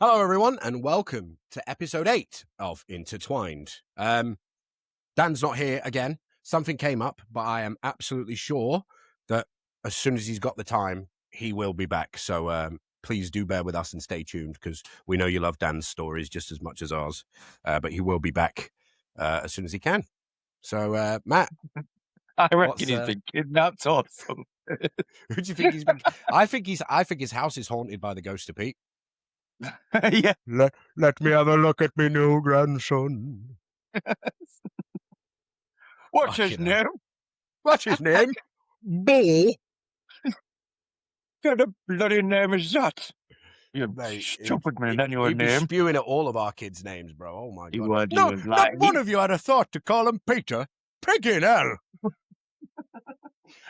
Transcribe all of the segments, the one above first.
Hello, everyone, and welcome to episode 8 of Intertwined. Dan's not here again. Something came up, but I am absolutely sure that as soon as he's got the time, he will be back. So please do bear with us and stay tuned because we know you love Dan's stories just as much as ours. But he will be back as soon as he can. So, Matt, I reckon he's been kidnapped or something. Who do you think he's been? I think his house is haunted by the ghost of Pete. Yeah. Let me have a look at me new grandson. What's his name? What's his name? Bull. What a bloody name is that? You Mate, stupid man, then your he'd be name. spewing at all of our kids' names, bro. Oh my He god! would, No, like, not one of you had a thought to call him Peter. Pig in hell.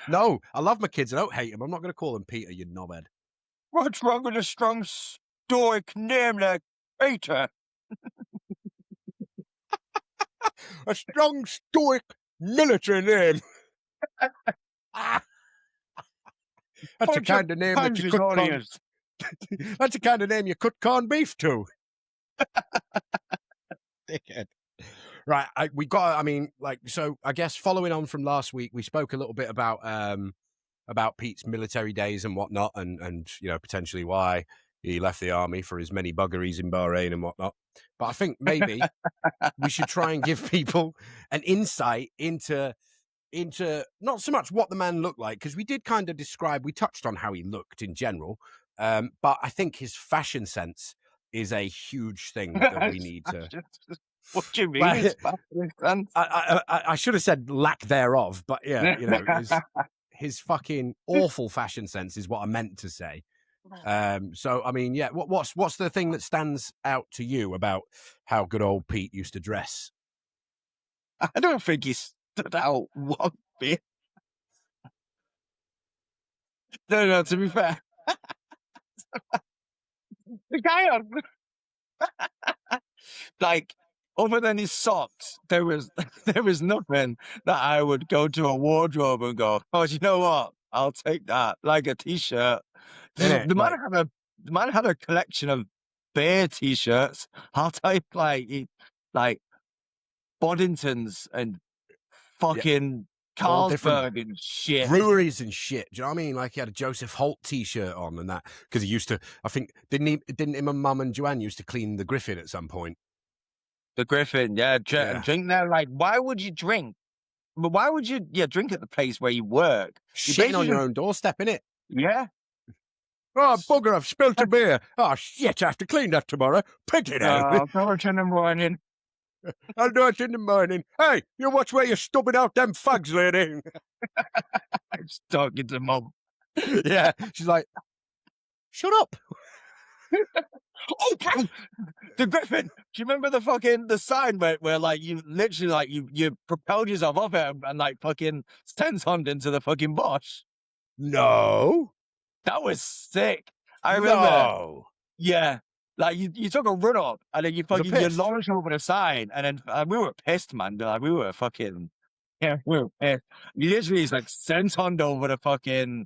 No, I love my kids. I don't hate him. I'm not going to call him Peter, you knobhead. What's wrong with a strong, stoic name like Peter? A strong, stoic, military name. That's the kind of name that you could corn. That's the kind of name you could corn beef to. Dickhead. Right, so I guess following on from last week, we spoke a little bit about Pete's military days and whatnot, and potentially why he left the army for his many buggeries in Bahrain and whatnot. But I think maybe we should try and give people an insight into not so much what the man looked like, because we did kind of we touched on how he looked in general, but I think his fashion sense is a huge thing that we need to. What do you mean? I should have said lack thereof, but yeah, his fucking awful fashion sense is what I meant to say. So I mean, yeah, what's the thing that stands out to you about how good old Pete used to dress? I don't think he stood out one bit. No, to be fair. The guy on like, other than his socks, there was nothing that I would go to a wardrobe and go, oh, you know what? I'll take that. Like a t-shirt. The man had a collection of bare t-shirts. I'll take like Boddingtons and fucking Carlsberg and shit. Breweries and shit. Do you know what I mean? Like he had a Joseph Holt t-shirt on and that, because he used to, I think, didn't him and Mum and Joanne used to clean the Griffin at some point? The Griffin, yeah. Drink there. Like, why would you drink? But why would you, drink at the place where you work? Shitting on your own doorstep, innit? Yeah. Oh, bugger, I've spilt a beer. Oh, shit, I have to clean that tomorrow. Pick it out. I'll do it in the morning. I'll do it in the morning. Hey, you watch where you're stubbing out them fags, lady. I'm talking to Mum. Yeah, she's like, shut up. Oh, the Griffin. Do you remember the sign where like you literally like you propelled yourself off it and like fucking sense-honed into the fucking Bosch? No. That was sick. I remember. No. Yeah. Like you took a run up and then you launched over the side and then we were pissed, man. Like we were fucking we were pissed. You literally like sense-honed over the fucking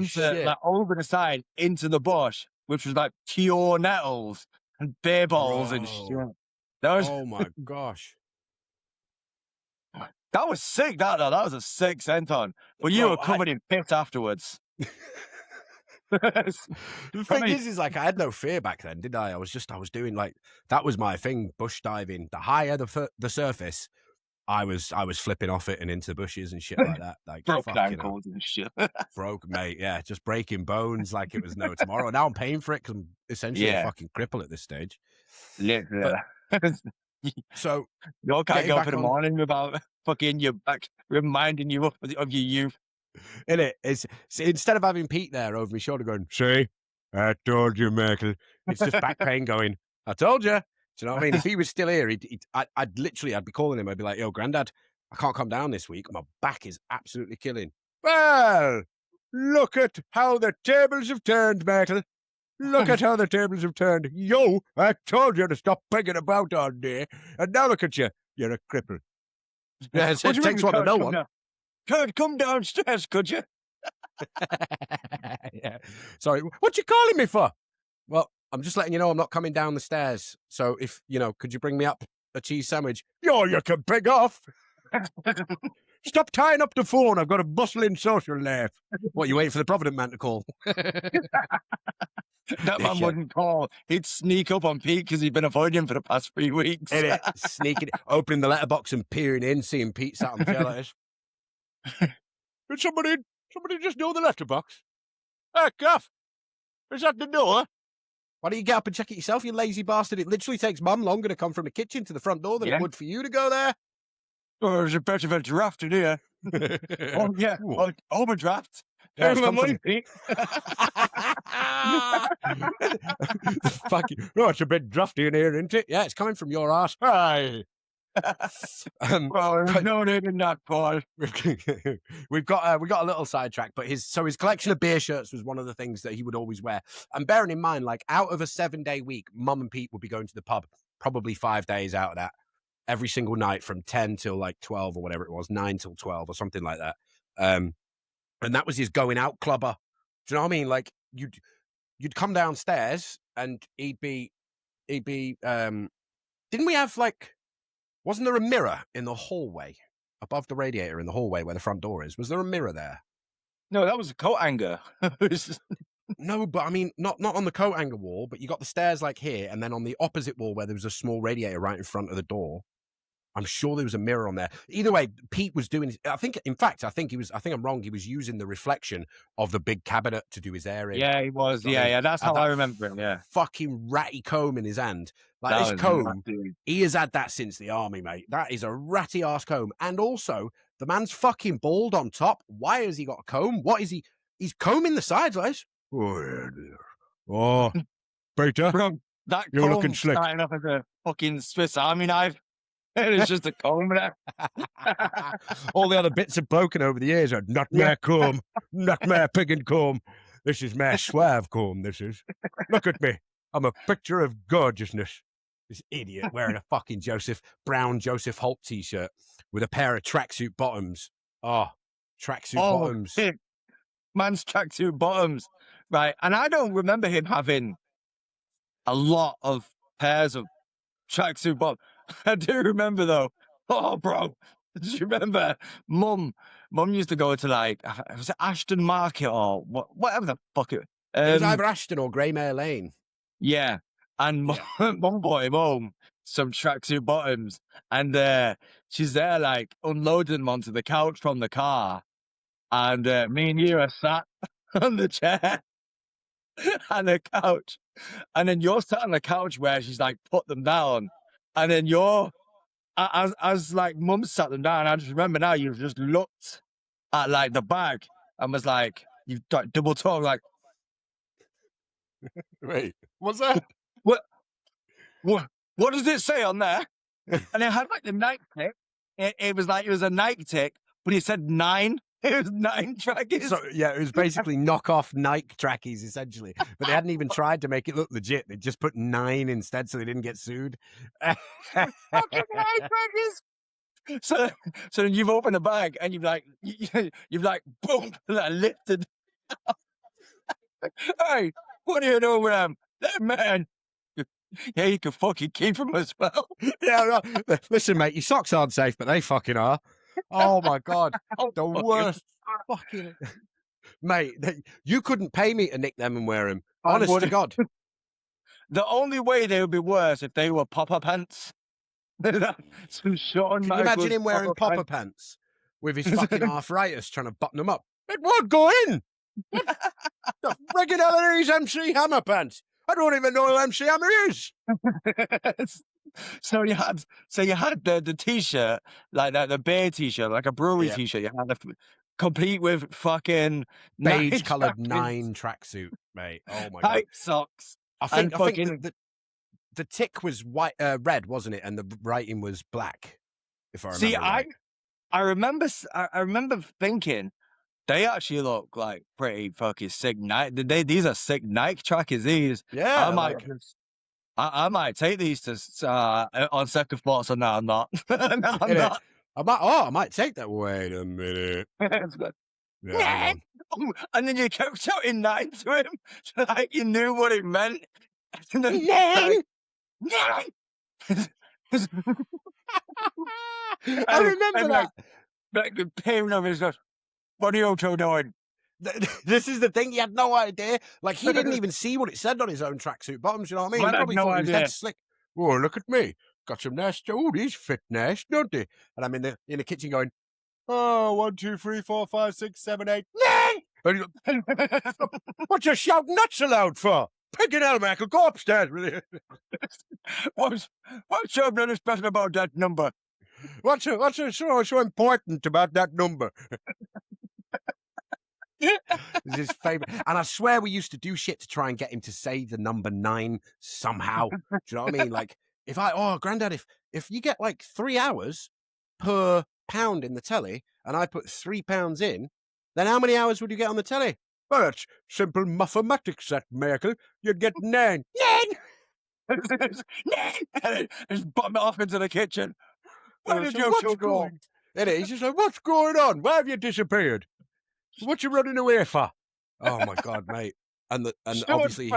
shit. Like over the side into the Bosch, which was like pure nettles and beer balls and shit. That was oh my gosh. That was sick. That was a sick senton. But you were covered in piss afterwards. The thing is like I had no fear back then, did I? I was doing like, that was my thing, bush diving. The higher the surface, I was flipping off it and into bushes and shit like that. Like broke ankles and shit. Broke, mate. Yeah, just breaking bones like it was no tomorrow. Now I'm paying for it because I'm essentially a fucking cripple at this stage. Yeah. So you all can't go for the morning without fucking your back reminding you of your youth. Innit? It's instead of having Pete there over my shoulder going, see, I told you, Merkel. It's just back pain going, I told you. Do you know what I mean? If he was still here, I'd be calling him. I'd be like, yo, Grandad, I can't come down this week. My back is absolutely killing. Well, look at how the tables have turned, Merkel. Look at how the tables have turned. Yo, I told you to stop begging about all day. And now look at you. You're a cripple. Yeah, it takes one to know one. Could come downstairs, could you? Yeah. Sorry, what you calling me for? Well, I'm just letting you know I'm not coming down the stairs. So if, could you bring me up a cheese sandwich? Yo, you can pick off. Stop tying up the phone. I've got a bustling social life. What, you waiting for the Provident man to call? That man wouldn't call. He'd sneak up on Pete because he'd been avoiding him for the past 3 weeks. Sneaking, opening the letterbox and peering in, seeing Pete sat on the chair like this. Did somebody just do the letterbox? Hey, Cuff, is that the door? Why don't you get up and check it yourself, you lazy bastard? It literally takes Mum longer to come from the kitchen to the front door than it would for you to go there. Oh, there's a bit of a draft in here. Oh, yeah. Oh, overdraft. Yeah, my money, Pete. Fuck you. Oh, it's a bit drafty in here, isn't it? Yeah, it's coming from your ass. Hi. Well, there's no need in that, Paul. we got a little sidetrack, but his collection of beer shirts was one of the things that he would always wear. And bearing in mind, like, out of a 7-day week, Mum and Pete would be going to the pub probably 5 days out of that, every single night from 10 till like 12 or whatever it was, 9 till 12 or something like that. And that was his going out clubber. Do you know what I mean? Like, you'd come downstairs and he'd be didn't we have, like, wasn't there a mirror in the hallway above the radiator in the hallway where the front door is? Was there a mirror there? No, that was a coat hanger. No, but I mean, not on the coat hanger wall, but you got the stairs like here, and then on the opposite wall where there was a small radiator right in front of the door. I'm sure there was a mirror on there. Either way, Pete was doing, I think I'm wrong. He was using the reflection of the big cabinet to do his hair in. Yeah, he was. Yeah. That's how I remember him. Yeah. Fucking ratty comb in his hand. Like, this comb, he has had that since the army, mate. That is a ratty ass comb. And also, the man's fucking bald on top. Why has he got a comb? What is he? He's combing the sides, guys. Oh, Peter, bro, that you're looking slick. Starting off as a fucking Swiss Army knife. It's just a comb there. All the other bits are broken over the years. Not my comb, not my pig and comb. This is my suave comb, this is. Look at me. I'm a picture of gorgeousness. This idiot wearing a fucking brown Joseph Holt t-shirt with a pair of tracksuit bottoms. Oh, tracksuit bottoms. Shit. Man's tracksuit bottoms. Right. And I don't remember him having a lot of pairs of tracksuit bottoms. I do remember, though. Oh, bro. Do you remember? Mum used to go to, like, was it Ashton Market or whatever the fuck it was. It was either Ashton or Greymare Lane. Yeah. And Mum bought him home some tracksuit bottoms. And she's there, like, unloading them onto the couch from the car. And me and you are sat on the chair and the couch. And then you're sat on the couch where she's, like, put them down. And then as like, Mum sat them down, I just remember now, you've just looked at, like, the bag and was like, you've double tongue, like, wait, what's that? What does it say on there? And it had, like, the Nike tick. It was a Nike tick, but it said 9. It was 9 Trackies. So, yeah, it was basically knockoff Nike Trackies, essentially. But they hadn't even tried to make it look legit. They just put 9 instead so they didn't get sued. Fucking 9 Trackies! So then you've opened the bag and you've like, boom, lifted. Hey, what are you doing with them? That man. Yeah, you can fucking keep them as well. Yeah, listen, mate, your socks aren't safe, but they fucking are. Oh my God, the worst fucking mate. You couldn't pay me to nick them and wear them. Honest to God. The only way they would be worse if they were popper pants. Some Sean Can you imagine him wearing popper pants with his fucking arthritis trying to button them up? It won't go in. The friggin' hell are these MC Hammer pants? I don't even know who MC Hammer is. So you had the t-shirt, like the beer t-shirt, like a brewery t-shirt. You had complete with fucking beige coloured 9 tracksuit, mate. Oh my God. Socks. I think the tick was white, red, wasn't it? And the writing was black. If I remember. See, right. I remember thinking they actually look like pretty fucking sick. These are sick Nike Trackies. These. Yeah. I might take these to on second thoughts, or no, I'm not. No, I'm not. I might take that. Wait a minute. That's good. Yeah. And then you kept shouting 9 to him, like you knew what it meant. And then, Nan! I remember that. Like the pain of his goes, what are you two doing? This is the thing. He had no idea. Like, he didn't even see what it said on his own tracksuit bottoms. You know what I mean? Well, He I had probably no thought he was idea. dead slick. Oh, look at me. Got some nice. Oh, these fit nice, don't they? And I'm in the kitchen going, oh, 1, 2, 3, 4, 5, 6, 7, 8, 9. What you shouting nuts aloud for? Piggin' hell, Michael, go upstairs, really. What's so special about that number? What's so important about that number? This is his favorite. And I swear we used to do shit to try and get him to say the number 9 somehow. Do you know what I mean? Like, Granddad, if you get like 3 hours per pound in the telly and I put £3 in, then how many hours would you get on the telly? Well, that's simple mathematics, that Michael. You'd get 9. 9! Just bomb it off into the kitchen. Where did you two go? He's just like, what's going on? Why have you disappeared? What you running away for? Oh my God, mate! And obviously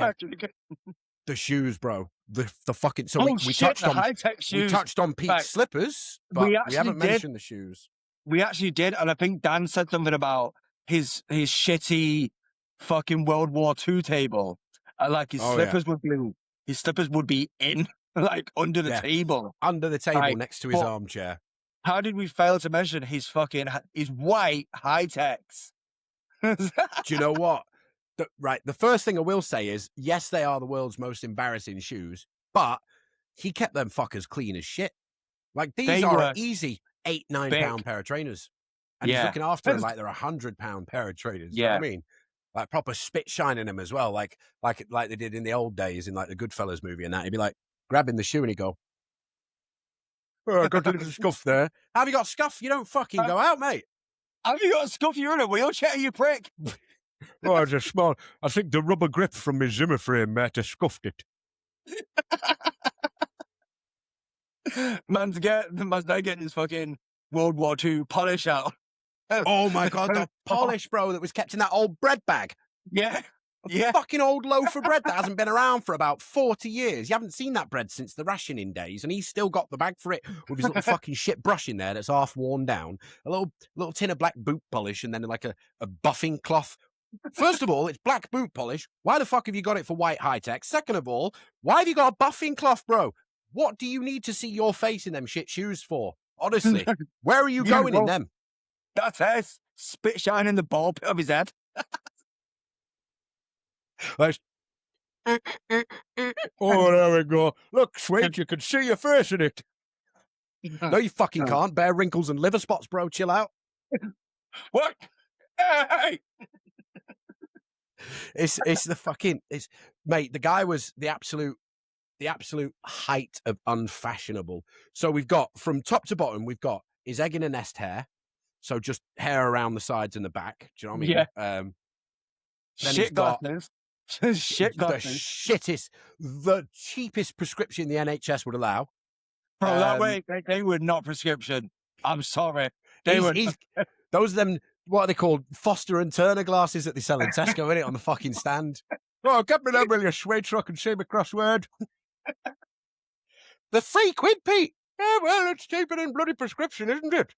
the shoes, bro. The fucking. So we touched on high-tech shoes. We touched on Pete's slippers, but we haven't mentioned the shoes. We actually did, and I think Dan said something about his shitty fucking World War II table. Like his slippers would be. His slippers would be in, like, under the table. Under the table, next to his armchair. How did we fail to mention his white high-techs? Do you know what? The first thing I will say is, yes, they are the world's most embarrassing shoes, but he kept them fuckers clean as shit. Like, these are an easy £8-9 pair of trainers. And he's looking after them like they're £100 pair of trainers. You know what I mean? Like, proper spit shining them as well, like they did in the old days in like the Goodfellas movie and that. He'd be like grabbing the shoe and he'd go, oh, I got a little scuff there. Have you got scuff? You don't fucking go out, mate. Have you got scuff? You're in a wheelchair, you prick. Oh, it's a small. I think the rubber grip from my Zimmer frame might have scuffed it. Man's not getting his fucking World War II polish out. Oh my God, the polish, bro, that was kept in that old bread bag. Yeah. Fucking old loaf of bread that hasn't been around for about 40 years. You haven't seen that bread since the rationing days, and he's still got the bag for it with his little fucking shit brush in there that's half worn down, a little tin of black boot polish, and then like a buffing cloth. First of all, it's black boot polish. Why the fuck have you got it for white high-tech? Second of all, why have you got a buffing cloth, bro? What do you need to see your face in them shit shoes for? Honestly, where are you going in them? That's it. Spit shine in the ball pit of his head. Oh, there we go. Look, sweet, you can see your face in it. No, you fucking can't. Bare wrinkles and liver spots, bro. Chill out. What? Hey! It's the fucking mate. The guy was the absolute height of unfashionable. So we've got from top to bottom, we've got his egg in a nest hair. So just hair around the sides and the back. Do you know what I mean? Yeah. Then he's got shit the shittest, the cheapest prescription the NHS would allow. Bro, that way they were not prescription. I'm sorry. Those of them, what are they called? Foster and Turner glasses that they sell in Tesco, innit? On the fucking stand. Oh, get me them, will you, suede truck, and say my crossword. The £3, Pete. Yeah, well, it's cheaper than bloody prescription, isn't it?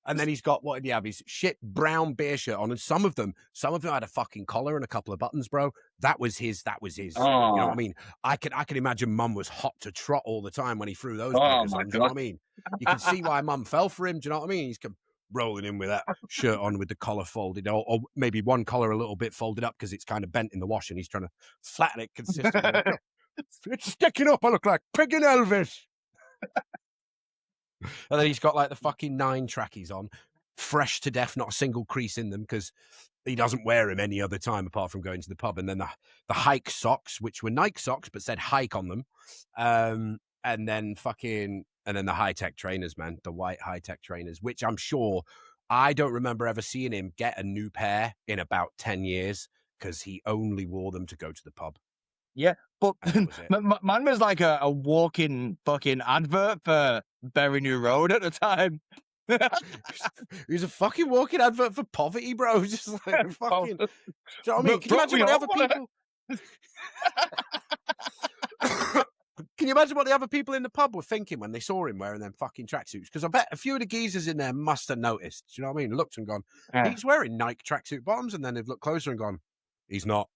And then he's got, what did he have? His shit brown beer shirt on, and some of them had a fucking collar and a couple of buttons, bro. That was his. Oh. You know what I mean? I can imagine Mum was hot to trot all the time when he threw those breakers on. Do you know what I mean? You can see why Mum fell for him. Do you know what I mean? He's rolling in with that shirt on with the collar folded, or maybe one collar a little bit folded up because it's kind of bent in the wash, and he's trying to flatten it consistently. It's sticking up. I look like Piggin' Elvis. And then he's got like the fucking 9 trackies on, fresh to death, not a single crease in them because he doesn't wear them any other time apart from going to the pub. And then the hike socks, which were Nike socks but said hike on them, and then the high-tech trainers, man, the white high-tech trainers, which I'm sure I don't remember ever seeing him get a new pair in about 10 years because he only wore them to go to the pub. Yeah, but man was like a walking fucking advert for Berry New Road at the time. He was a fucking walking advert for poverty, bro. Just like fucking. Do you know what I mean? Can you imagine what other people? Can you imagine what the other people in the pub were thinking when they saw him wearing them fucking tracksuits? Because I bet a few of the geezers in there must have noticed. Do you know what I mean? Looked and gone, he's wearing Nike tracksuit bottoms, and then they've looked closer and gone, he's not.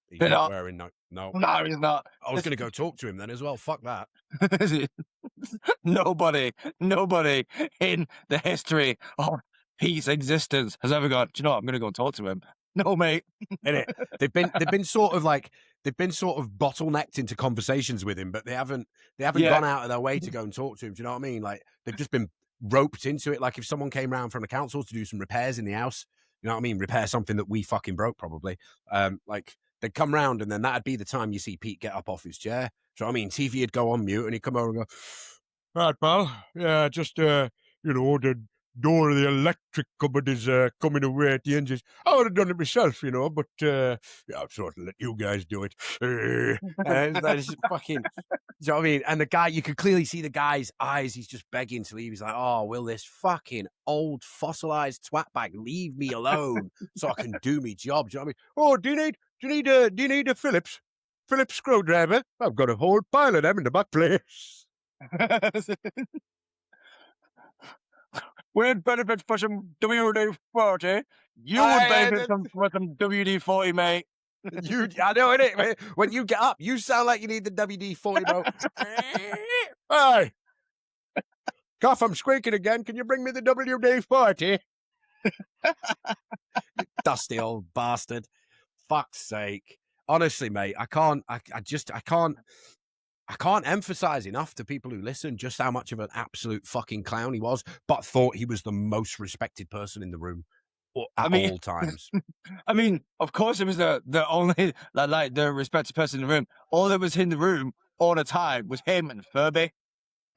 He's not wearing Nike. No, he's not. I was going to go talk to him then as well. Fuck that. Nobody in the history of Pete's existence has ever gone, do you know what? I'm going to go and talk to him. No, mate. Innit? They've been sort of bottlenecked into conversations with him, but they haven't gone out of their way to go and talk to him. Do you know what I mean? Like, they've just been roped into it. Like, if someone came round from the council to do some repairs in the house, you know what I mean? Repair something that we fucking broke, probably. Like, they'd come round, and then that'd be the time you see Pete get up off his chair. Do you know what I mean? TV would go on mute, and he'd come over and go, right, pal, yeah, just, the door of the electric cupboard is coming away at the edges. I would have done it myself, but yeah, I'll sort of let you guys do it. And that's fucking, do you know what I mean? And the guy, you could clearly see the guy's eyes. He's just begging to leave. He's like, oh, will this fucking old fossilized twat bag leave me alone so I can do my job? Do you know what I mean? Oh, do you need a Phillips screwdriver? I've got a whole pile of them in the back place. We'd benefit for some WD-40. You would benefit for some WD-40, mate. I know, innit? When you get up, you sound like you need the WD-40, bro. Hey! Cough, I'm squeaking again. Can you bring me the WD-40? Dusty old bastard. Fuck's sake. Honestly, mate, I can't emphasize enough to people who listen just how much of an absolute fucking clown he was, but thought he was the most respected person in the room at all times. I mean, of course, it was the only, like, the respected person in the room. All that was in the room all the time was him and Furby.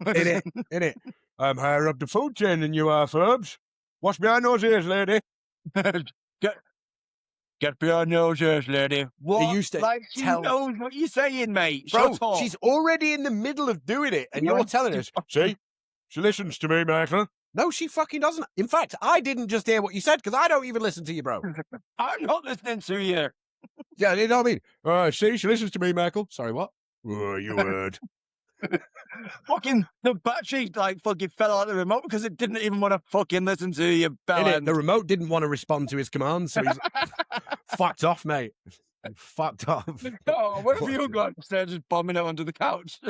In it. I'm higher up the food chain than you are, Furbs. Wash behind those ears, lady. Get behind those ears, lady. What? He used to she knows what you're saying, mate. Bro, she's already in the middle of doing it, and you're telling us, see? She listens to me, Michael. No, she fucking doesn't. In fact, I didn't just hear what you said, because I don't even listen to you, bro. I'm not listening to you. Yeah, you know what I mean? See, she listens to me, Michael. Sorry, what? Oh, you heard. Fucking the battery fucking fell out of the remote because it didn't even want to fucking listen to you. The remote didn't want to respond to his commands, so he's fucked off, mate. Fucked off. Oh, what have you got? Instead of just bombing it under the couch.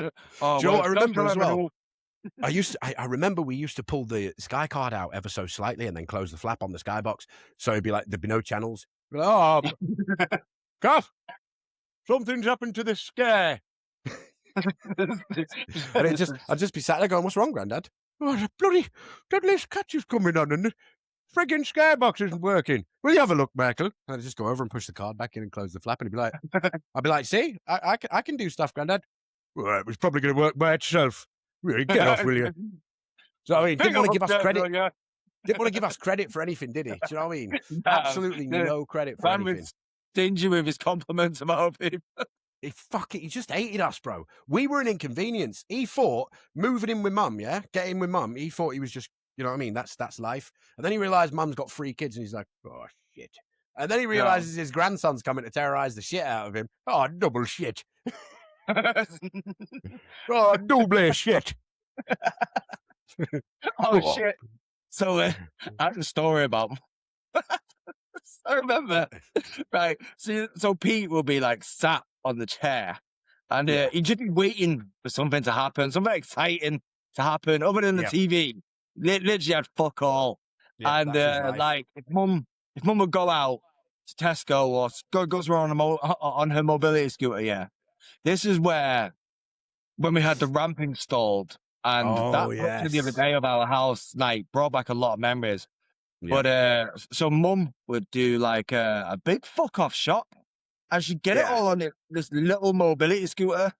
Oh, do you know what I remember as well? I remember we used to pull the Sky card out ever so slightly and then close the flap on the Skybox, so it'd be like there'd be no channels. Be like, oh, Gaff, something's happened to the Sky. And I'd just be sat there going, what's wrong, Grandad? Oh, the bloody deadliest catch is coming on and the friggin' Skybox isn't working. Will you have a look, Michael? And I'd just go over and push the card back in and close the flap, and he'd be like, I'd be like, see, I can do stuff, Grandad. Well, it was probably going to work by itself. Really, get off, will you? So, I mean, didn't want to give us credit. Didn't want to give us credit for anything, did he? Do you know what I mean? Absolutely no credit for anything. Was stingy with his compliments about people. He just hated us, bro. We were an inconvenience. He thought moving in with mum, get in with mum. He thought he was just, you know what I mean? That's life. And then he realized mum's got 3 kids, and he's like, oh shit. And then he realizes his grandson's coming to terrorize the shit out of him. Oh, double shit. Oh, double shit. Oh shit. So I have a story about. I remember, right? So Pete will be like sat on the chair, and he'd just be waiting for something to happen, something exciting to happen, other than the TV. Literally had fuck all. And like if mum would go out to Tesco or goes around on her mobility scooter, this is when we had the ramp installed, and that the other day of our house, like, brought back a lot of memories. But so mum would do like a big fuck off shop, and she'd get it all on this little mobility scooter.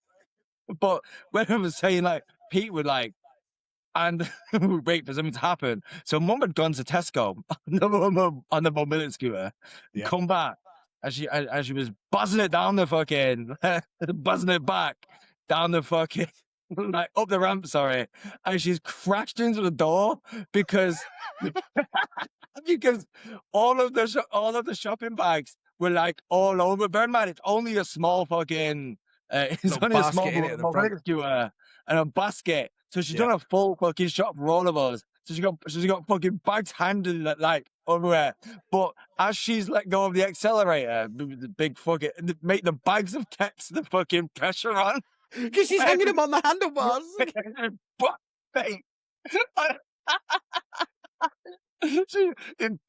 But when I was saying, like, Pete would like, and wait for something to happen. So mum had gone to Tesco on the mobility scooter, come back, and she was buzzing it down the fucking, buzzing it back down the fucking, like, up the ramp, sorry. And she's crashed into the door because all of the shopping bags were like all over. Bear in mind, it's only a small fucking, it's Little only a small basket in it at the front. scooter and a basket. So she's done a full fucking shot for all of us. So she's got fucking bags handled like everywhere. But as she's let go of the accelerator, the big fucking make the bags have kept the fucking pressure on. Because she's hanging them on the handlebars. But, mate, she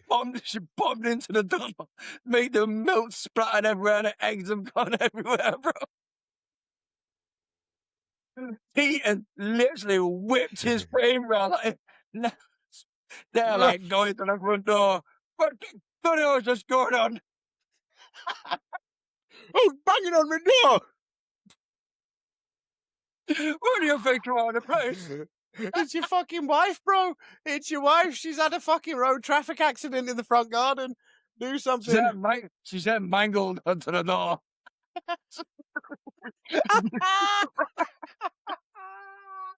bombed into the door, made the milk splattered everywhere, and the eggs have gone everywhere, bro. He has literally whipped his frame around like they're like going to the front door. What the hell is just going on? Oh, banging on the door. What do you think around the place? It's your fucking wife, bro. It's your wife. She's had a fucking road traffic accident in the front garden. Do something. She's had mangled onto the door.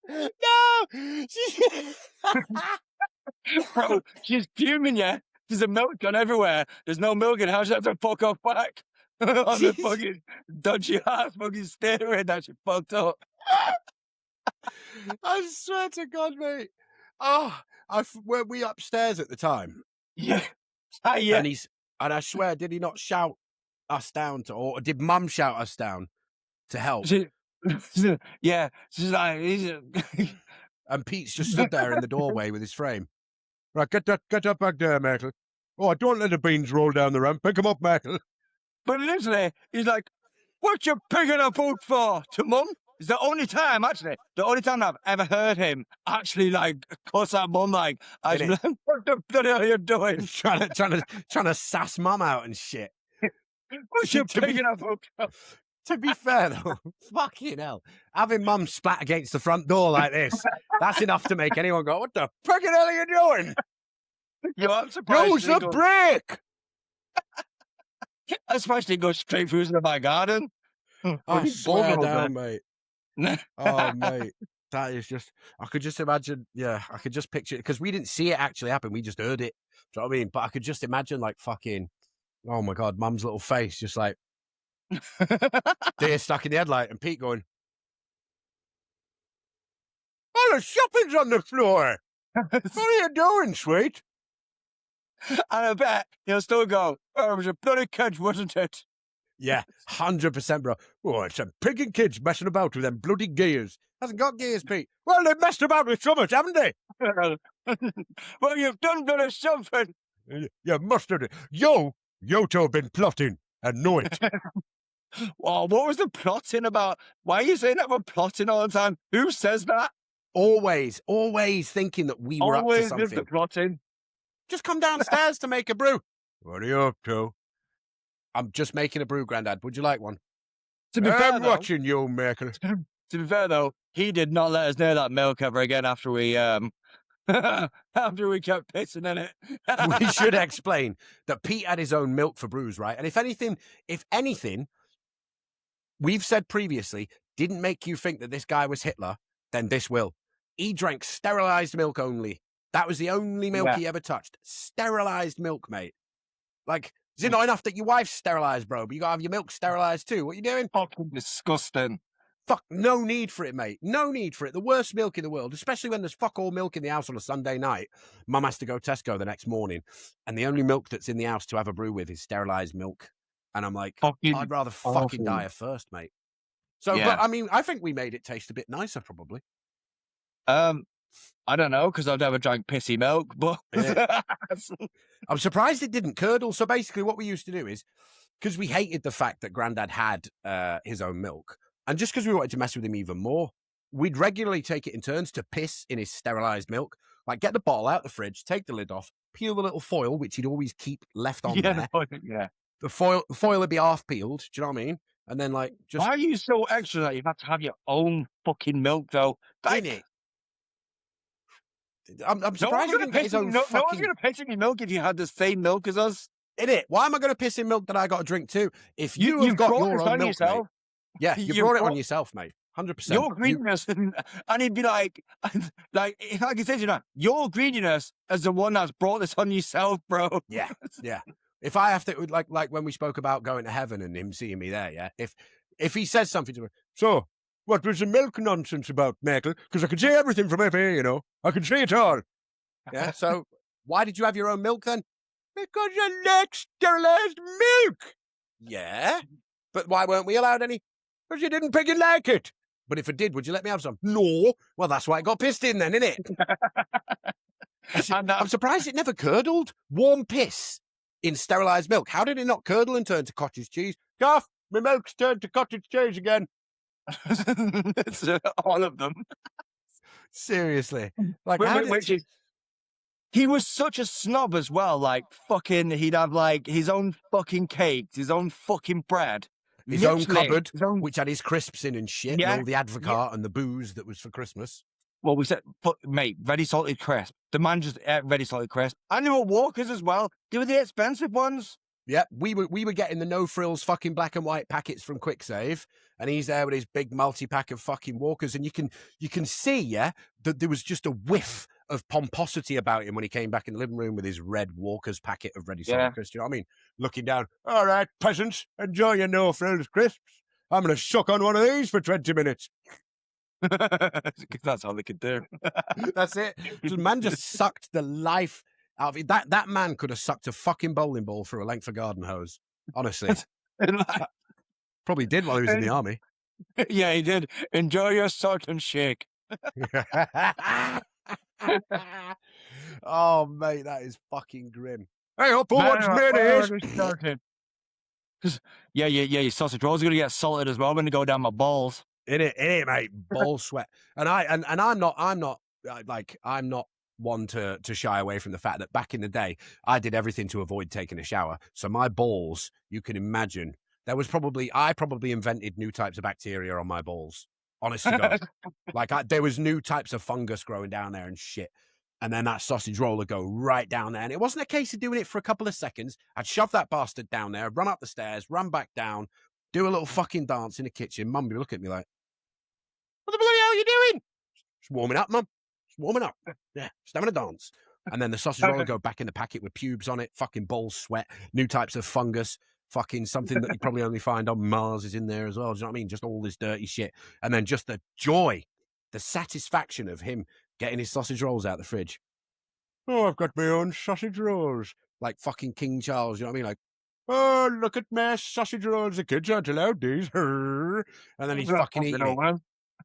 No! Bro, she's fuming, yeah. There's a milk gone everywhere. There's no milk in how she has to fuck off back on the fucking dodgy ass fucking steering that she fucked up. I swear to God, mate. Oh, were we upstairs at the time? Yeah. Yeah. And I swear, did he not shout us down or did Mum shout us down to help? Yeah. She's like, and Pete's just stood there in the doorway with his frame. Right, get that back there, Michael. Oh, don't let the beans roll down the ramp. Pick them up, Michael. But literally, he's like, what you picking up food for? To Mum? It's the only time I've ever heard him actually like cuss at Mum like, what the bloody hell are you doing? trying to sass Mum out and shit. What you picking up food for? To be fair though, fucking hell, having Mum splat against the front door like this, that's enough to make anyone go, what the fucking hell are you doing? I'm surprised. Use the brake! I'm surprised he goes straight through to my garden. I swear down, mate. Oh, mate. That is just, I could just imagine, I could just picture it, because we didn't see it actually happen, we just heard it. Do you know what I mean? But I could just imagine like fucking, oh my God, Mum's little face, just like, deer stuck in the headlight, and Pete going, oh, the shopping's on the floor. What are you doing, sweet? And I bet he'll still go, oh, it was a bloody kid, wasn't it? Yeah, 100%, bro. Oh, it's some pigging kids messing about with them bloody gears. Hasn't got gears, Pete. Well, they've messed about with something, haven't they? Well, you've done bloody something. You must have. Yoto been plotting and know it. Well, what was the plotting about? Why are you saying that we're plotting all the time? Who says that? Always thinking that we were up to something. Always the plotting. Just come downstairs to make a brew. What are you up to? I'm just making a brew, Grandad. Would you like one? To be fair, though, watching you, Michael. To be fair, though, he did not let us near that milk ever again after we after we kept pissing in it. We should explain that Pete had his own milk for brews, right? And if anything, we've said previously, didn't make you think that this guy was Hitler, then this will. He drank sterilized milk only. That was the only milk he ever touched. Sterilized milk, mate. Like, is it not enough that your wife's sterilized, bro? But you gotta have your milk sterilized too. What are you doing? Fucking disgusting. Fuck, no need for it, mate. No need for it. The worst milk in the world, especially when there's fuck all milk in the house on a Sunday night. Mum has to go Tesco the next morning, and the only milk that's in the house to have a brew with is sterilized milk. And I'm like, I'd rather fucking die first, mate. So, but I mean, I think we made it taste a bit nicer, probably. I don't know, because I've never drank pissy milk, but I'm surprised it didn't curdle. So basically what we used to do is, because we hated the fact that Grandad had his own milk, and just because we wanted to mess with him even more, we'd regularly take it in turns to piss in his sterilized milk. Like, get the bottle out the fridge, take the lid off, peel the little foil, which he'd always keep left on there. The foil would be half peeled, do you know what I mean? And then, like, just... Why are you so extra that you have to have your own fucking milk, though? In it. I'm surprised he didn't get his own No one's going to piss in your milk if you had the same milk as us. In it. Why am I going to piss in milk that I got to drink too? If you've got your own milk, yourself. Mate, yeah, you brought it on yourself, mate. 100%. Your greediness, and he'd be like, if I can say to you now, your greediness as the one that's brought this on yourself, bro. Yeah. If I have to, like when we spoke about going to heaven and him seeing me there, yeah. If he says something to me, so what was the milk nonsense about, Michael? Because I can see everything from up here, you know. I can see it all. Yeah. So why did you have your own milk then? Because you like sterilized milk. Yeah. But why weren't we allowed any? Because you didn't pick and like it. But if it did, would you let me have some? No. Well, that's why it got pissed in then, innit? I'm surprised it never curdled. Warm piss in sterilised milk. How did it not curdle and turn to cottage cheese? Gaff, my milk's turned to cottage cheese again. It's all of them. Seriously. Like, he was such a snob as well. Like, fucking, he'd have, like, his own fucking cakes, his own fucking bread. His own cupboard, which had his crisps in and shit, and all the Advocaat and the booze that was for Christmas. Well, we said, mate, ready salted crisp. The man just ate ready salted crisp. And there were Walkers as well. They were the expensive ones. Yeah, we were getting the no frills fucking black and white packets from Quick Save, and he's there with his big multi-pack of fucking Walkers, and you can see, yeah, that there was just a whiff of pomposity about him when he came back in the living room with his red Walkers packet of ready salted crisps. You know what I mean? Looking down, all right, peasants, enjoy your no frills crisps. I'm going to suck on one of these for 20 minutes. That's all they could do. That's it. The man just sucked the life out of it. That man could have sucked a fucking bowling ball through a length of garden hose. Honestly. Probably did while he was in the army. Yeah, he did. Enjoy your salt and shake. Oh, mate, that is fucking grim. Hey, up, what's mayonnaise? Yeah, your sausage rolls are going to get salted as well. I'm going to go down my balls. In it, mate. Ball sweat. And I'm not one to shy away from the fact that back in the day, I did everything to avoid taking a shower. So my balls, you can imagine, I probably invented new types of bacteria on my balls. Honest to God. Like, there was new types of fungus growing down there and shit. And then that sausage roll would go right down there. And it wasn't a case of doing it for a couple of seconds. I'd shove that bastard down there, run up the stairs, run back down, do a little fucking dance in the kitchen. Mum would look at me like, what the bloody hell are you doing? Just warming up, Mum. Just warming up. Yeah, just having a dance. And then the sausage roll would go back in the packet with pubes on it, fucking balls sweat, new types of fungus, fucking something that you probably only find on Mars is in there as well. Do you know what I mean? Just all this dirty shit. And then just the joy, the satisfaction of him getting his sausage rolls out of the fridge. Oh, I've got my own sausage rolls. Like fucking King Charles, you know what I mean? Like, oh, look at my sausage rolls. The kids aren't allowed these. And then he's fucking eating it,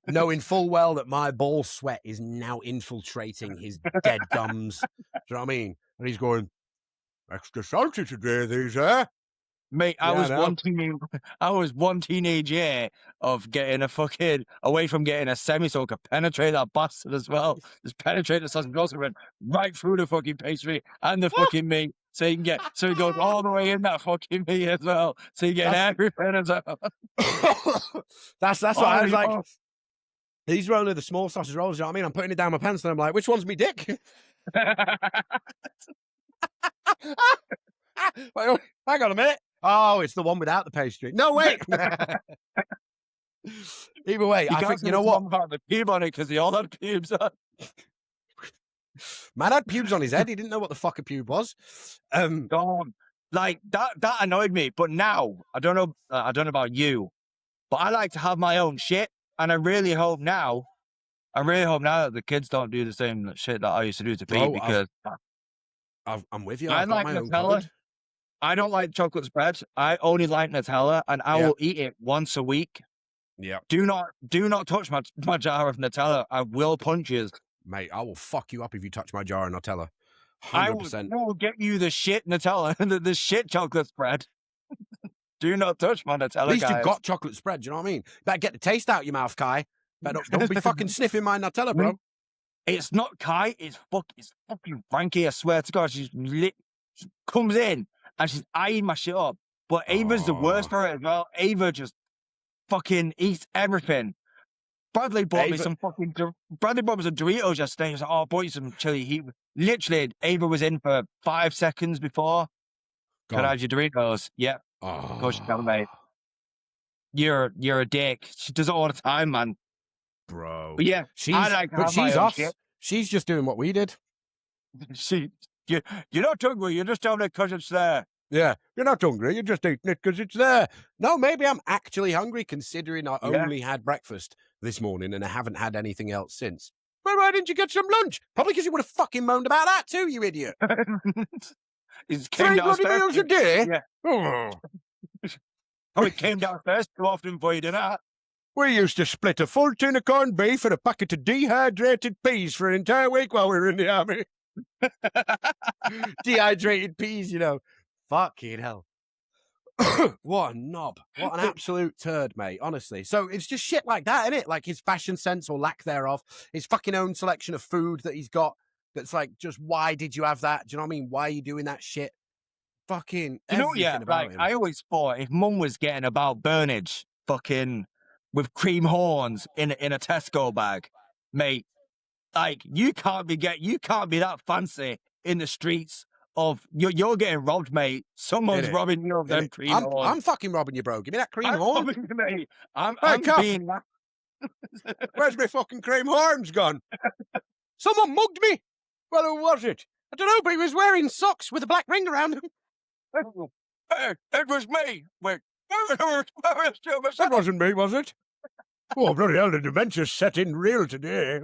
knowing full well that my ball sweat is now infiltrating his dead gums. Do you know what I mean? And he's going, extra salty today, these are. Mate, I was one teenage year of getting a fucking away from getting a semi so I could penetrate that bastard as well. Just penetrate the sausage rolls and went right through the fucking pastry and the fucking meat. So it goes all the way in that fucking meat as well. So you get everything as well. That's what I was like. He's rolling the small sausage rolls, you know what I mean? I'm putting it down my pants and I'm like, which one's me dick? Hang on a minute. Oh, it's the one without the pastry. No, wait. Either way, I think, you know what? About the pube on it because he all had pubes on. Man had pubes on his head. He didn't know what the fuck a pube was. Like that annoyed me. But now, I don't know about you, but I like to have my own shit. And I really hope now that the kids don't do the same shit that I used to do to Pete, because I'm with you. I like Nutella. I don't like chocolate spreads. I only like Nutella, and I will eat it once a week. Yeah. Do not touch my jar of Nutella. I will punch you. Mate, I will fuck you up if you touch my jar of Nutella. 100%. I will get you the shit Nutella, the shit chocolate spread. Do not touch my Nutella, At least guys. you've got chocolate spread, do you know what I mean? Better get the taste out of your mouth, Kai. Don't be fucking sniffing my Nutella, bro. It's not Kai, it's fucking Frankie, I swear to God. She comes in and she's eyeing my shit up. But Ava's the worst for it as well. Ava just fucking eats everything. Bradley bought me some Doritos yesterday. He was like, oh, I bought you some chili heat. Literally, Ava was in for 5 seconds before. Can I have your Doritos? Yeah. Of course you can, mate. You're a dick. She does it all the time, man. Bro. But yeah, she's off. Shit. She's just doing what we did. You're not talking about, you're just down there because it's there. Yeah, you're not hungry. You're just eating it because it's there. No, maybe I'm actually hungry, considering I Yeah. only had breakfast this morning and I haven't had anything else since. Well, why didn't you get some lunch? Probably because you would have fucking moaned about that too, you idiot. He just came 3 bloody downstairs. meals a day? Yeah. Oh. Probably came downstairs too often for you to that. We used to split a full tin of corned beef and a packet of dehydrated peas for an entire week while we were in the army. Dehydrated peas, you know. Fucking hell. What a knob. What an absolute turd, mate. Honestly. So it's just shit like that, isn't it? Like his fashion sense or lack thereof, his fucking own selection of food that he's got. That's like, just why did you have that? Do you know what I mean? Why are you doing that shit? Fucking everything about him. I always thought if Mum was getting about burnage, fucking with cream horns in a Tesco bag, mate, like you can't be that fancy in the streets of you're getting robbed, mate. Someone's robbing you of them cream horns. I'm fucking robbing you, bro. Give me that cream horn. I'm being. Where's my fucking cream horns gone? Someone mugged me. Well, who was it? I don't know, but he was wearing socks with a black ring around him. It was me. Wait, that wasn't me, was it? Oh, bloody hell, the dementia's set in real today.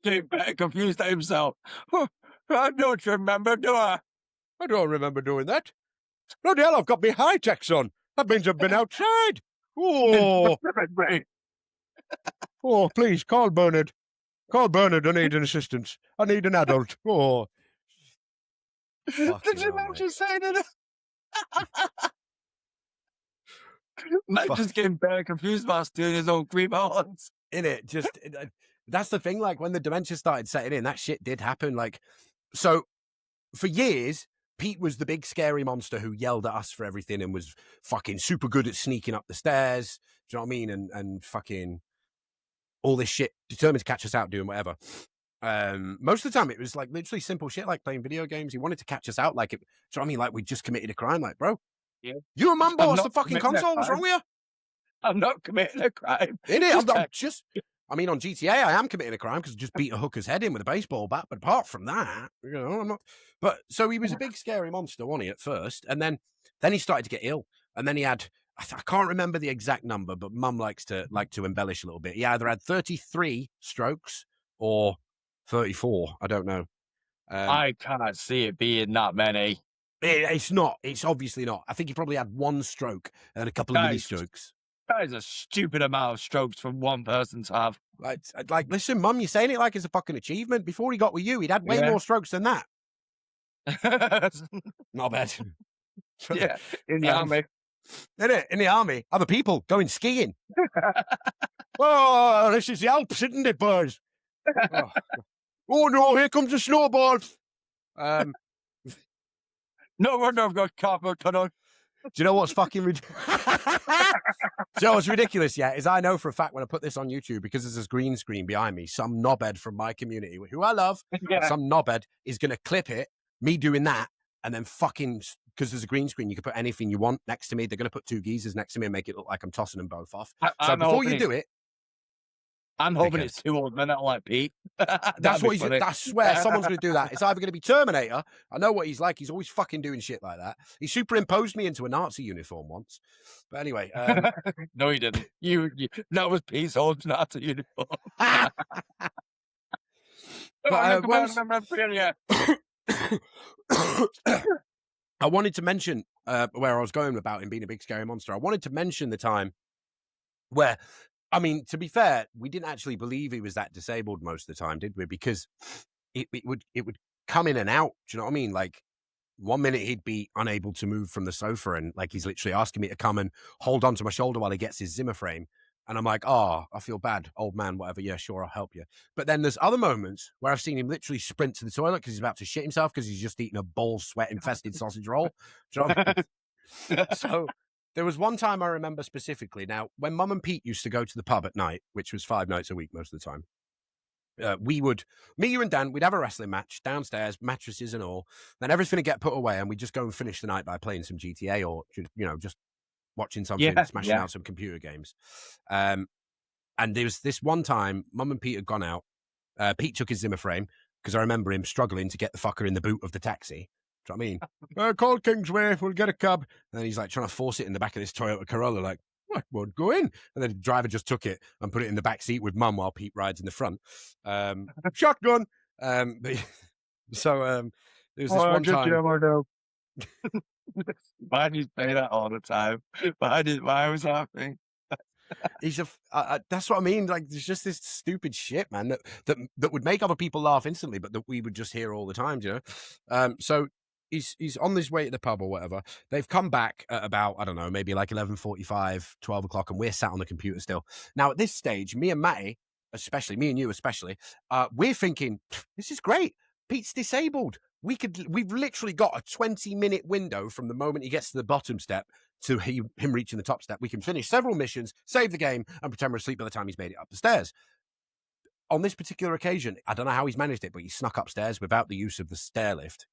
He confused himself. I don't remember, do I? I don't remember doing that. Bloody hell, I've got my high-techs on. That means I've been outside. Oh. Oh, please, call Bernard. Call Bernard, I need an assistance. I need an adult. Oh. Did you mention saying it? Matt just getting very confused about stealing his own cream horns. In it, just that's the thing. Like when the dementia started setting in, that shit did happen. Like, so for years, Pete was the big scary monster who yelled at us for everything and was fucking super good at sneaking up the stairs. Do you know what I mean? And fucking all this shit, determined to catch us out doing whatever. Most of the time, it was like literally simple shit, like playing video games. He wanted to catch us out, like it. Do you know what I mean? Like we just committed a crime. Like, bro, yeah, you and Mum bought us the fucking console. What's wrong with you? I'm not committing a crime. In it, I mean, on GTA, I am committing a crime because I just beat a hooker's head in with a baseball bat. But apart from that, you know, I'm not. But so he was a big scary monster, wasn't he, at first? And then he started to get ill. And then he had, I can't remember the exact number, but Mum likes to embellish a little bit. He either had 33 strokes or 34. I don't know. I can't see it being that many. It's not. It's obviously not. I think he probably had one stroke and a couple of mini strokes. That is a stupid amount of strokes for one person to have. Like, listen, Mum, you're saying it like it's a fucking achievement. Before he got with you, he'd had way more strokes than that. Not bad. Yeah, in the army. In the army, other people going skiing. Oh, this is the Alps, isn't it, boys? Oh no, here comes a snowball. No wonder I've got carpal tunnel. Do you know what's fucking ridiculous? Do you know what's ridiculous? Yeah, is I know for a fact when I put this on YouTube, because there's this green screen behind me, some knobhead from my community, who I love, some knobhead is going to clip it, me doing that, and then fucking, because there's a green screen, you can put anything you want next to me. They're going to put two geezers next to me and make it look like I'm tossing them both off. So before you do it, I'm hoping it's two old men that like Pete. That's what he's. I swear, someone's going to do that. It's either going to be Terminator. I know what he's like. He's always fucking doing shit like that. He superimposed me into a Nazi uniform once. But anyway, no, he didn't. You that was Pete's old Nazi uniform. I wanted to mention where I was going about him being a big scary monster. I wanted to mention the time where, I mean, to be fair, we didn't actually believe he was that disabled most of the time, did we? Because it would come in and out. Do you know what I mean? Like, one minute he'd be unable to move from the sofa, and like he's literally asking me to come and hold onto my shoulder while he gets his Zimmer frame. And I'm like, oh, I feel bad, old man, whatever. Yeah, sure, I'll help you. But then there's other moments where I've seen him literally sprint to the toilet because he's about to shit himself because he's just eaten a ball sweat infested sausage roll. Do you know what I mean? So there was one time I remember specifically. Now, when Mum and Pete used to go to the pub at night, which was 5 nights a week most of the time, me, you and Dan, we'd have a wrestling match downstairs, mattresses and all. Then everything would get put away and we'd just go and finish the night by playing some GTA or, you know, just watching something, smashing out some computer games. And there was this one time, Mum and Pete had gone out. Pete took his Zimmer frame because I remember him struggling to get the fucker in the boot of the taxi. Do you know what I mean? Call Kingsway, we'll get a cab. And then he's like trying to force it in the back of this Toyota Corolla, like, I won't go in. And then the driver just took it and put it in the back seat with mum while Pete rides in the front. Shotgun. So there's this one time. Why do you say that all the time? Why was laughing? He's that's what I mean. Like, there's just this stupid shit, man, that would make other people laugh instantly, but that we would just hear all the time, you know. So he's on his way to the pub or whatever. They've come back at about, I don't know, maybe like 11:45, 12 o'clock, and we're sat on the computer still. Now at this stage, me and Matty, especially me and you, especially, we're thinking, this is great. Pete's disabled. We've literally got a 20-minute window from the moment he gets to the bottom step to him reaching the top step. We can finish several missions, save the game, and pretend we're asleep by the time he's made it up the stairs. On this particular occasion, I don't know how he's managed it, but he snuck upstairs without the use of the stair lift,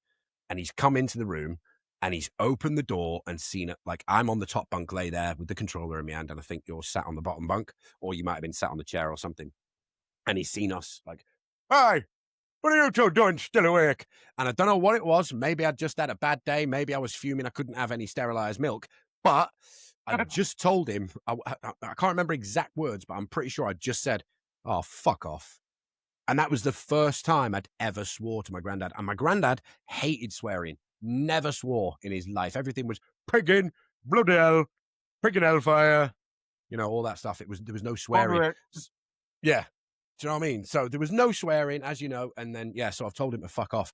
and he's come into the room, and he's opened the door and seen it. Like, I'm on the top bunk, lay there with the controller in my hand, and I think you're sat on the bottom bunk, or you might have been sat on the chair or something. And he's seen us, like, "Hi, what are you two doing still awake?" And I don't know what it was. Maybe I'd just had a bad day. Maybe I was fuming I couldn't have any sterilized milk. But I just told him, I can't remember exact words, but I'm pretty sure I just said, "Oh, fuck off." And that was the first time I'd ever swore to my granddad. And my granddad hated swearing, never swore in his life. Everything was pigging, bloody hell, pigging hellfire, you know, all that stuff. There was no swearing. Yeah. Do you know what I mean? So there was no swearing, as you know. And then, yeah, so I've told him to fuck off.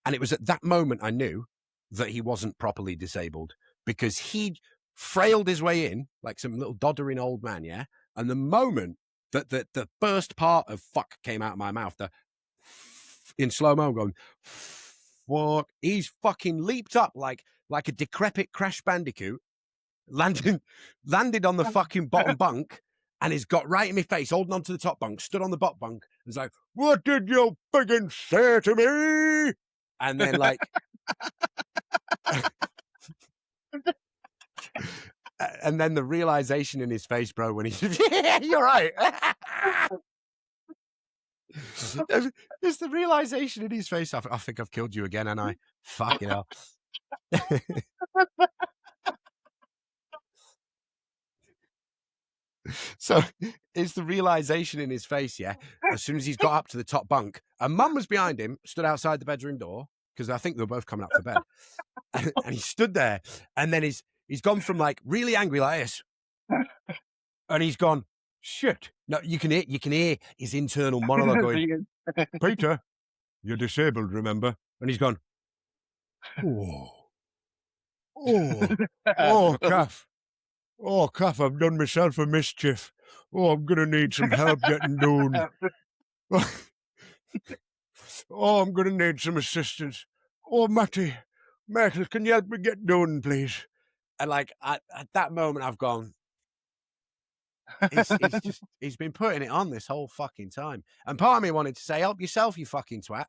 And it was at that moment I knew that he wasn't properly disabled, because he'd frailed his way in like some little doddering old man, yeah? And the moment that the first part of fuck came out of my mouth, in slow-mo, going, fuck, he's fucking leaped up like a decrepit Crash Bandicoot, landed on the fucking bottom bunk, and he's got right in my face, holding on to the top bunk, stood on the bottom bunk, and he's like, "What did you friggin' say to me?" And then, like, and then the realization in his face, bro, when he's, "Yeah, you're right." It's the realization in his face. I think I've killed you again, and I fucking hell. So it's the realization in his face, yeah. As soon as he's got up to the top bunk, and mum was behind him, stood outside the bedroom door, because I think they were both coming up for bed. And he stood there, and then he's gone from like really angry like this, and he's gone, "Shit." No, you can hear his internal monologue going, "Peter, you're disabled, remember?" And he's gone, "Oh, Kath. Oh, Kath, I've done myself a mischief. Oh, I'm going to need some help getting down. Oh, I'm going to need some assistance. Oh, Matty, can you help me get down, please?" And like at that moment, I've gone, he's been putting it on this whole fucking time. And part of me wanted to say, "Help yourself, you fucking twat."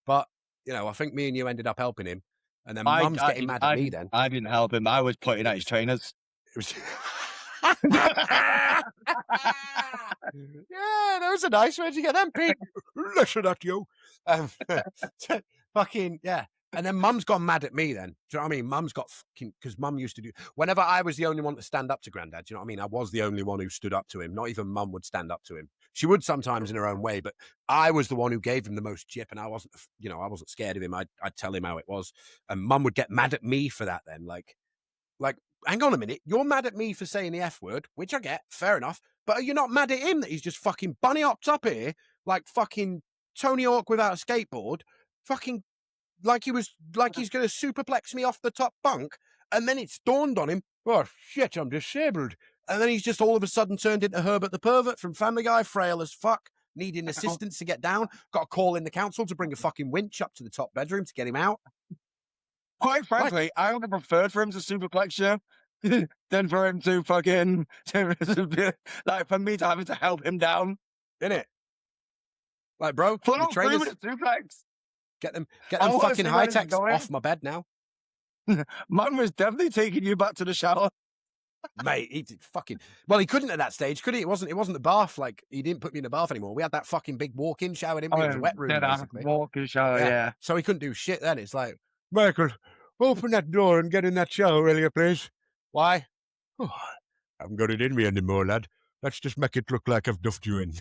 But, you know, I think me and you ended up helping him. And then mum's getting mad at me then. I didn't help him. I was pointing at his trainers. It was... Yeah, that was a nice way to get them, Pete. Listen at you. Fucking, yeah. And then mum's gone mad at me then. Do you know what I mean? Mum's got fucking, because mum used to do, whenever I was the only one to stand up to granddad, do you know what I mean? I was the only one who stood up to him. Not even mum would stand up to him. She would sometimes in her own way, but I was the one who gave him the most chip, and I wasn't scared of him. I'd tell him how it was. And mum would get mad at me for that then. Like, hang on a minute, you're mad at me for saying the F word, which I get, fair enough, but are you not mad at him that he's just fucking bunny hopped up here like fucking Tony Hawk without a skateboard, fucking like he's going to superplex me off the top bunk, and then it's dawned on him, "Oh shit, I'm disabled." And then he's just all of a sudden turned into Herbert the Pervert from Family Guy, frail as fuck, needing assistance to get down, got to call in the council to bring a fucking winch up to the top bedroom to get him out. Quite frankly, I would have preferred for him to superplex you than for him to fucking, like, for me to having to help him down. Innit? Like, bro, full 3 minute suplex. Get them fucking high techs off my bed now. Mum was definitely taking you back to the shower. Mate, he did fucking, well, he couldn't at that stage, could he? It wasn't the bath. Like, he didn't put me in the bath anymore. We had that fucking big walk-in shower, didn't we? It was a wet room, basically. Walk-in shower, yeah. So he couldn't do shit then. It's like, Michael, open that door and get in that shower, will you, please? Why? Oh, I haven't got it in me anymore, lad. Let's just make it look like I've duffed you in.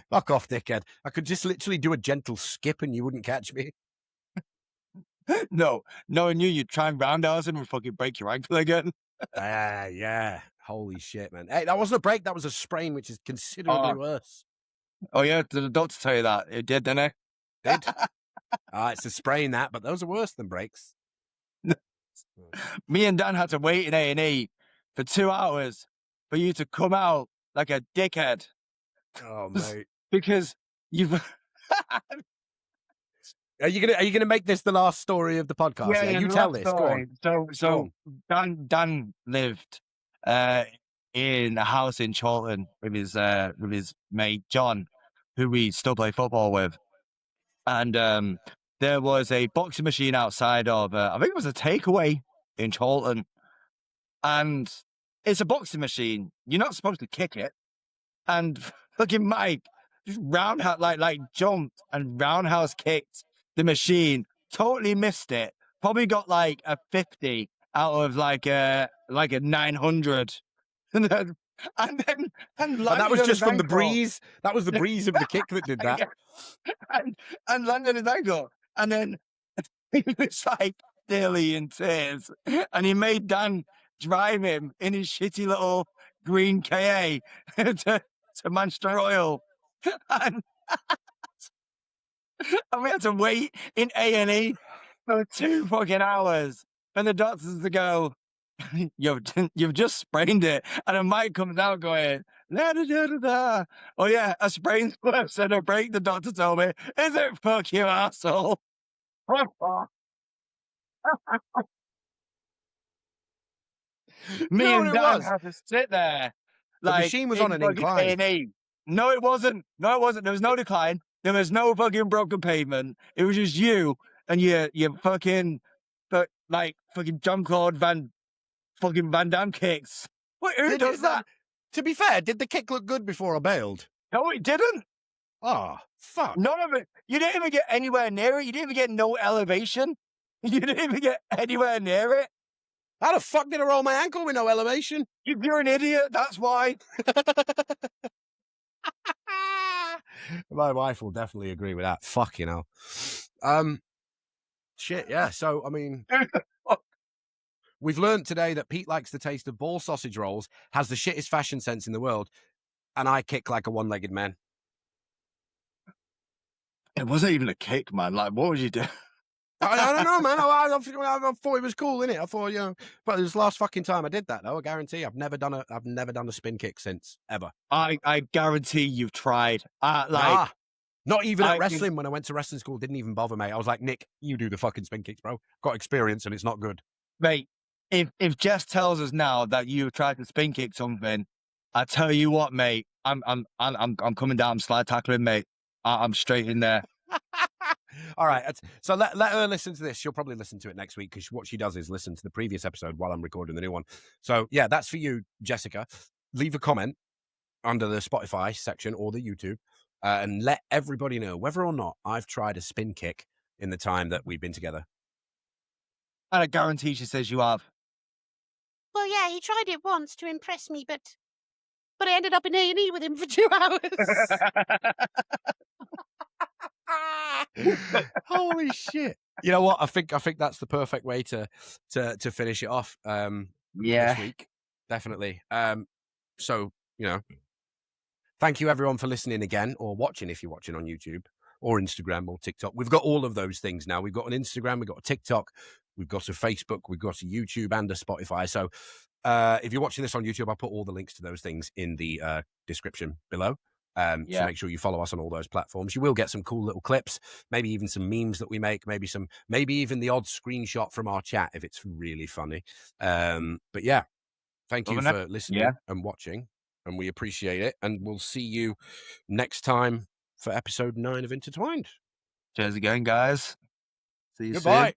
Fuck off, dickhead. I could just literally do a gentle skip and you wouldn't catch me. No, knowing you'd try and roundhouse him and fucking break your ankle again. Yeah. Holy shit, man. Hey, that wasn't a break, that was a sprain, which is considerably worse. Oh, yeah, did the doctor tell you that? It did, didn't it? Did? It's a sprain, that, but those are worse than breaks. Me and Dan had to wait in A&E for 2 hours for you to come out like a dickhead. Oh, mate. Because you've... Are you gonna make this the last story of the podcast? Yeah, you tell this. Story. Go on. So Dan lived in a house in Chorlton with his mate John, who we still play football with, and there was a boxing machine outside of I think it was a Takeaway in Chorlton, and it's a boxing machine. You're not supposed to kick it, and fucking Mike just roundhouse like jumped and roundhouse kicked the machine, totally missed it, probably got like a 50 out of like a 900. And that was just from the breeze. That was the breeze of the kick that did that. and landed his ankle. And then he was like nearly in tears. And he made Dan drive him in his shitty little green KA to Manchester Oil. And we had to wait in A&E for 2 fucking hours. And the doctors to go, you've just sprained it. And then Mike comes out going, da, da, da, da, da. Oh yeah, a sprain's worse than a break, the doctor told me. Is it? Fuck you, asshole. Me and Dan had to sit there. The machine was on an incline. A&E. No, it wasn't. There was no decline. There was no fucking broken pavement. It was just you and your fucking Jean-Claude Van Damme kicks. Who does that? To be fair, did the kick look good before I bailed? No, it didn't. Oh, fuck. None of it. You didn't even get anywhere near it. You didn't even get no elevation. You didn't even get anywhere near it. How the fuck did I roll my ankle with no elevation? You're an idiot, that's why. My wife will definitely agree with that. Fuck, you know. Shit, yeah. So, I mean, we've learned today that Pete likes the taste of ball sausage rolls, has the shittest fashion sense in the world, and I kick like a one-legged man. It wasn't even a kick, man. Like, what would you do? I don't know, man. I thought it was cool, innit? I thought, you know, but it was the last fucking time I did that, though. I guarantee I've never done a spin kick since, ever. I guarantee you've tried. Not even at wrestling. When I went to wrestling school, didn't even bother, mate. I was like, Nick, you do the fucking spin kicks, bro. Got experience, and it's not good, mate. If Jess tells us now that you tried to spin kick something, I tell you what, mate. I'm coming down, slide tackling, mate. I'm straight in there. All right, so let her listen to this. She'll probably listen to it next week because what she does is listen to the previous episode while I'm recording the new one. So yeah, that's for you, Jessica. Leave a comment under the Spotify section or the YouTube and let everybody know whether or not I've tried a spin kick in the time that we've been together. And I guarantee she says you have. Well, yeah, he tried it once to impress me, but I ended up in A&E with him for 2 hours. Holy shit! You know what? I think that's the perfect way to finish it off. This week, definitely. So you know, thank you everyone for listening again or watching if you're watching on YouTube or Instagram or TikTok. We've got all of those things now. We've got an Instagram, we've got a TikTok, we've got a Facebook, we've got a YouTube and a Spotify. So if you're watching this on YouTube, I'll put all the links to those things in the description below. So make sure you follow us on all those platforms. You will get some cool little clips, maybe even some memes that we make, maybe even the odd screenshot from our chat if it's really funny. But yeah, thank you for listening and watching, and we appreciate it. And we'll see you next time for episode 9 of Intertwined. Cheers again, guys. See you soon. Goodbye.